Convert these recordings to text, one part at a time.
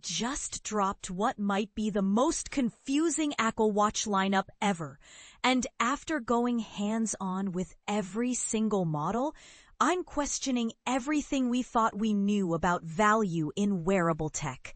just dropped what might be the most confusing Apple Watch lineup ever. And after going hands-on with every single model, I'm questioning everything we thought we knew about value in wearable tech.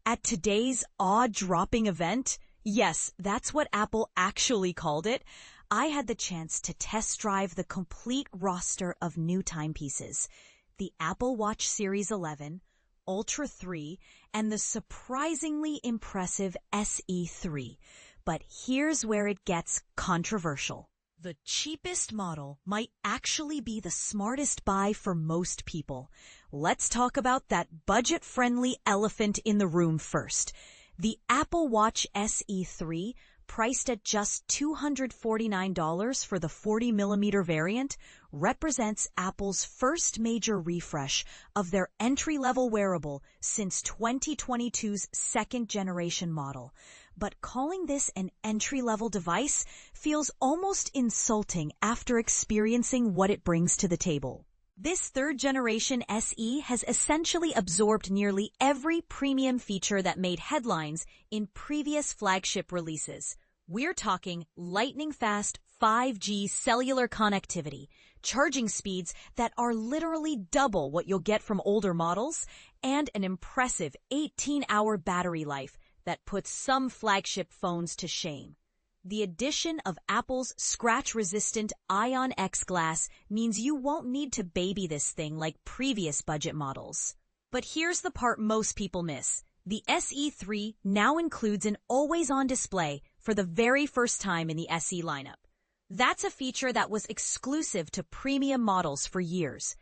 At today's awe-dropping event, yes, that's what Apple actually called it, I had the chance to test drive the complete roster of new timepieces. The Apple Watch Series 11, Ultra 3, and the surprisingly impressive SE 3. But here's where it gets controversial. The cheapest model might actually be the smartest buy for most people. Let's talk about that budget-friendly elephant in the room first. The Apple Watch SE 3, priced at just $249 for the 40mm variant, represents Apple's first major refresh of their entry-level wearable since 2022's second-generation model. But calling this an entry-level device feels almost insulting after experiencing what it brings to the table. This third-generation SE has essentially absorbed nearly every premium feature that made headlines in previous flagship releases. We're talking lightning-fast 5G cellular connectivity, charging speeds that are literally double what you'll get from older models, and an impressive 18-hour battery life that puts some flagship phones to shame. The addition of Apple's scratch-resistant Ion X glass means you won't need to baby this thing like previous budget models. But here's the part most people miss. The SE 3 now includes an always-on display for the very first time in the SE lineup. That's a feature that was exclusive to premium models for years.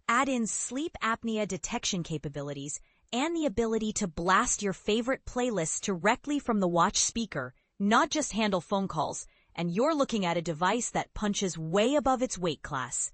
Add in sleep apnea detection capabilities and the ability to blast your favorite playlists directly from the watch speaker, not just handle phone calls, and you're looking at a device that punches way above its weight class.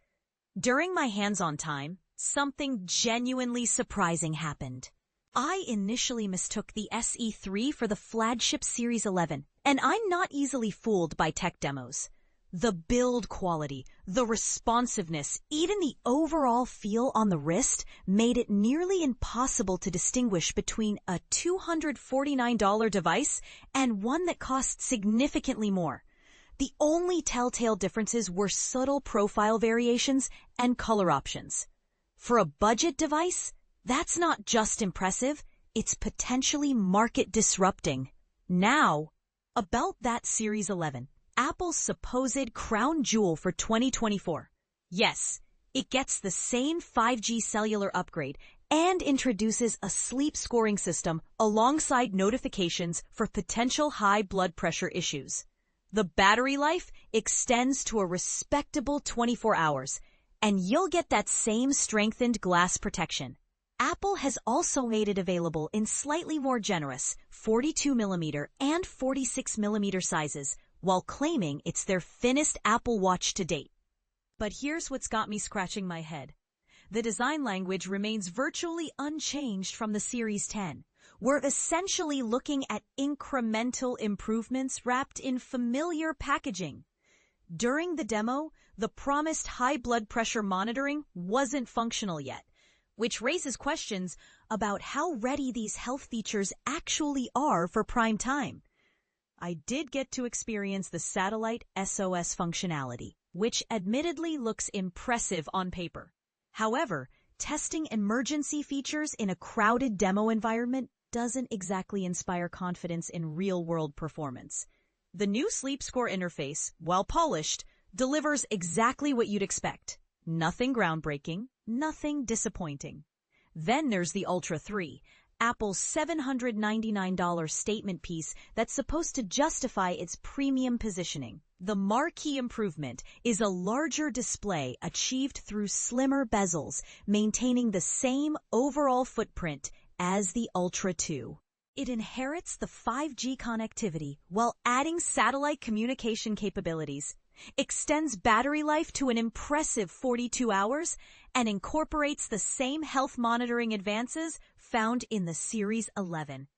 During my hands-on time, something genuinely surprising happened. I initially mistook the SE 3 for the flagship Series 11, and I'm not easily fooled by tech demos. The build quality, the responsiveness, even the overall feel on the wrist made it nearly impossible to distinguish between a $249 device and one that cost significantly more. The only telltale differences were subtle profile variations and color options. For a budget device, that's not just impressive, it's potentially market disrupting. Now, about that Series 11. Apple's supposed crown jewel for 2024. Yes, it gets the same 5G cellular upgrade and introduces a sleep scoring system alongside notifications for potential high blood pressure issues. The battery life extends to a respectable 24 hours, and you'll get that same strengthened glass protection. Apple has also made it available in slightly more generous 42mm and 46mm sizes, while claiming it's their thinnest Apple Watch to date. But here's what's got me scratching my head. The design language remains virtually unchanged from the Series 10. We're essentially looking at incremental improvements wrapped in familiar packaging. During the demo, the promised high blood pressure monitoring wasn't functional yet, which raises questions about how ready these health features actually are for prime time. I did get to experience the satellite SOS functionality, which admittedly looks impressive on paper. However, testing emergency features in a crowded demo environment doesn't exactly inspire confidence in real-world performance. The new Sleep Score interface, while polished, delivers exactly what you'd expect. Nothing groundbreaking, nothing disappointing. Then there's the Ultra 3, Apple's $799 statement piece that's supposed to justify its premium positioning. The marquee improvement is a larger display achieved through slimmer bezels, maintaining the same overall footprint as the Ultra 2. It inherits the 5G connectivity while adding satellite communication capabilities, extends battery life to an impressive 42 hours, and incorporates the same health monitoring advances found in the Series 11.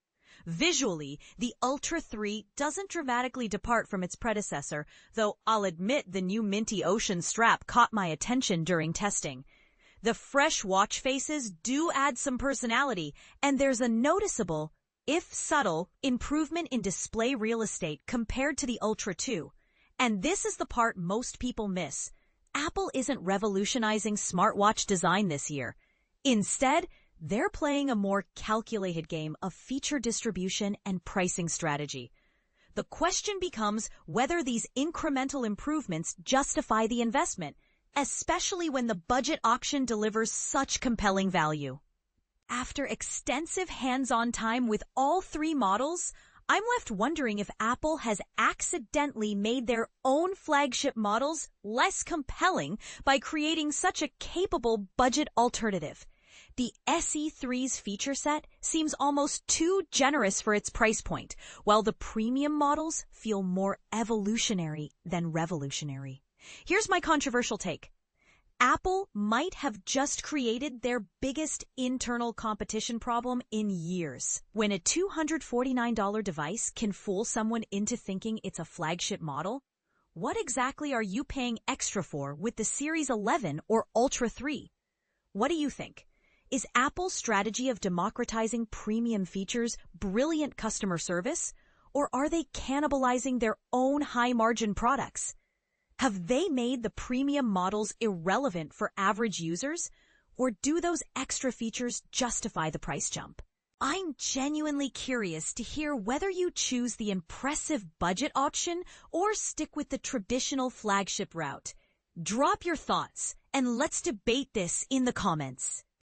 Visually, the Ultra 3 doesn't dramatically depart from its predecessor, though I'll admit the new minty ocean strap caught my attention during testing. The fresh watch faces do add some personality, and there's a noticeable, if subtle, improvement in display real estate compared to the Ultra 2. And this is the part most people miss. Apple isn't revolutionizing smartwatch design this year. Instead, they're playing a more calculated game of feature distribution and pricing strategy. The question becomes whether these incremental improvements justify the investment, especially when the budget option delivers such compelling value. After extensive hands-on time with all three models, I'm left wondering if Apple has accidentally made their own flagship models less compelling by creating such a capable budget alternative. The SE3's feature set seems almost too generous for its price point, while the premium models feel more evolutionary than revolutionary. Here's my controversial take. Apple might have just created their biggest internal competition problem in years. When a $249 device can fool someone into thinking it's a flagship model, what exactly are you paying extra for with the Series 11 or Ultra 3? What do you think? Is Apple's strategy of democratizing premium features brilliant customer service, or are they cannibalizing their own high-margin products? Have they made the premium models irrelevant for average users, or do those extra features justify the price jump? I'm genuinely curious to hear whether you choose the impressive budget option or stick with the traditional flagship route. Drop your thoughts, and let's debate this in the comments.